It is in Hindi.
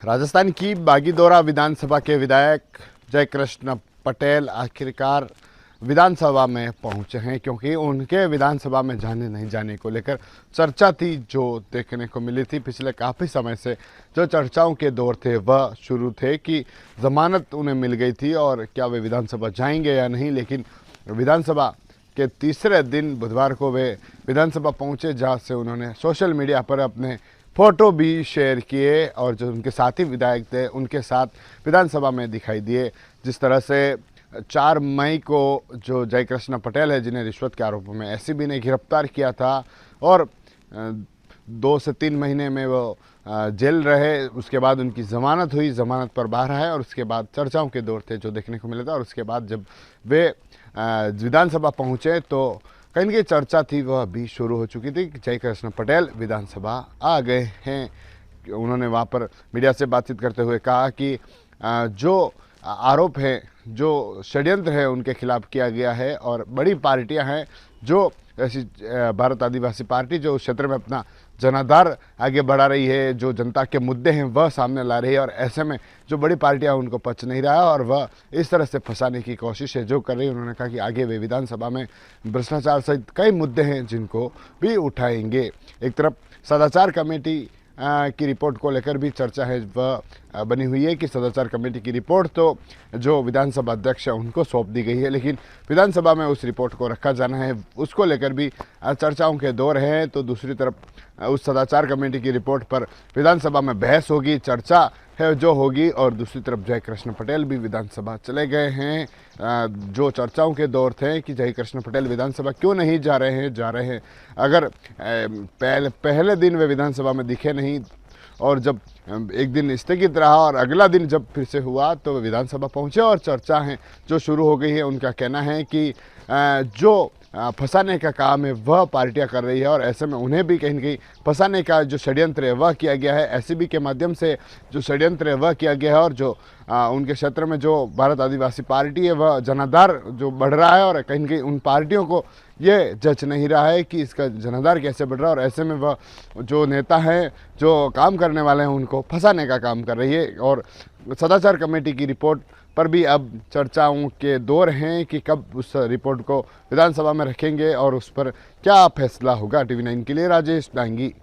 राजस्थान की बागीदोरा विधानसभा के विधायक जयकृष्ण पटेल आखिरकार विधानसभा में पहुंचे हैं, क्योंकि उनके विधानसभा में जाने नहीं जाने को लेकर चर्चा थी जो देखने को मिली थी। पिछले काफ़ी समय से जो चर्चाओं के दौर थे वह शुरू थे कि जमानत उन्हें मिल गई थी और क्या वे विधानसभा जाएंगे या नहीं। लेकिन विधानसभा के तीसरे दिन बुधवार को वे विधानसभा पहुंचे, जहां से उन्होंने सोशल मीडिया पर अपने फ़ोटो भी शेयर किए और जो उनके साथी विधायक थे उनके साथ विधानसभा में दिखाई दिए। जिस तरह से 4 मई को जो जयकृष्ण पटेल है, जिन्हें रिश्वत के आरोपों में एसीबी ने गिरफ्तार किया था और 2 से 3 महीने में वो जेल रहे, उसके बाद उनकी ज़मानत हुई, ज़मानत पर बाहर आए और उसके बाद चर्चाओं के दौर थे जो देखने को मिला था। और उसके बाद जब वे विधानसभा पहुँचे तो कहीं न कहीं चर्चा थी वह भी शुरू हो चुकी थी कि जयकृष्ण पटेल विधानसभा आ गए हैं। उन्होंने वहाँ पर मीडिया से बातचीत करते हुए कहा कि जो आरोप है, जो षड्यंत्र है उनके खिलाफ किया गया है और बड़ी पार्टियां हैं जो ऐसी भारत आदिवासी पार्टी जो उस क्षेत्र में अपना जनाधार आगे बढ़ा रही है, जो जनता के मुद्दे हैं वह सामने ला रही है, और ऐसे में जो बड़ी पार्टियां उनको पच नहीं रहा है और वह इस तरह से फंसाने की कोशिश है जो कर रही है। उन्होंने कहा कि आगे वे विधानसभा में भ्रष्टाचार सहित कई मुद्दे हैं जिनको भी उठाएंगे। एक तरफ सदाचार कमेटी की रिपोर्ट को लेकर भी चर्चा है, वह बनी हुई है कि सदाचार कमेटी की रिपोर्ट तो जो विधानसभा अध्यक्ष है उनको सौंप दी गई है, लेकिन विधानसभा में उस रिपोर्ट को रखा जाना है, उसको लेकर भी चर्चाओं के दौर हैं। तो दूसरी तरफ उस सदाचार कमेटी की रिपोर्ट पर विधानसभा में बहस होगी, चर्चा है जो होगी, और दूसरी तरफ जयकृष्ण पटेल भी विधानसभा चले गए हैं। जो चर्चाओं के दौर थे कि जयकृष्ण पटेल विधानसभा क्यों नहीं जा रहे हैं। अगर पहले दिन वे विधानसभा में दिखे नहीं और जब एक दिन स्थगित रहा और अगला दिन जब फिर से हुआ तो वे विधानसभा पहुंचे और चर्चा है जो शुरू हो गई है। उनका कहना है कि जो फंसाने का काम है वह पार्टियां कर रही है और ऐसे में उन्हें भी कहीं न कहीं फंसाने का जो षड्यंत्र है वह किया गया है। एसीबी के माध्यम से जो षड्यंत्र है वह किया गया है और जो उनके क्षेत्र में जो भारत आदिवासी पार्टी है वह जनाधार जो बढ़ रहा है और कहीं न कहीं उन पार्टियों को ये जच नहीं रहा है कि इसका जनाधार कैसे बढ़ रहा है, और ऐसे में वह जो नेता हैं, जो काम करने वाले हैं, उनको फंसाने का काम कर रही है। और सदाचार कमेटी की रिपोर्ट पर भी अब चर्चाओं के दौर हैं कि कब उस रिपोर्ट को विधानसभा में रखेंगे और उस पर क्या फैसला होगा। टीवी 9 के लिए राजेश डांगी।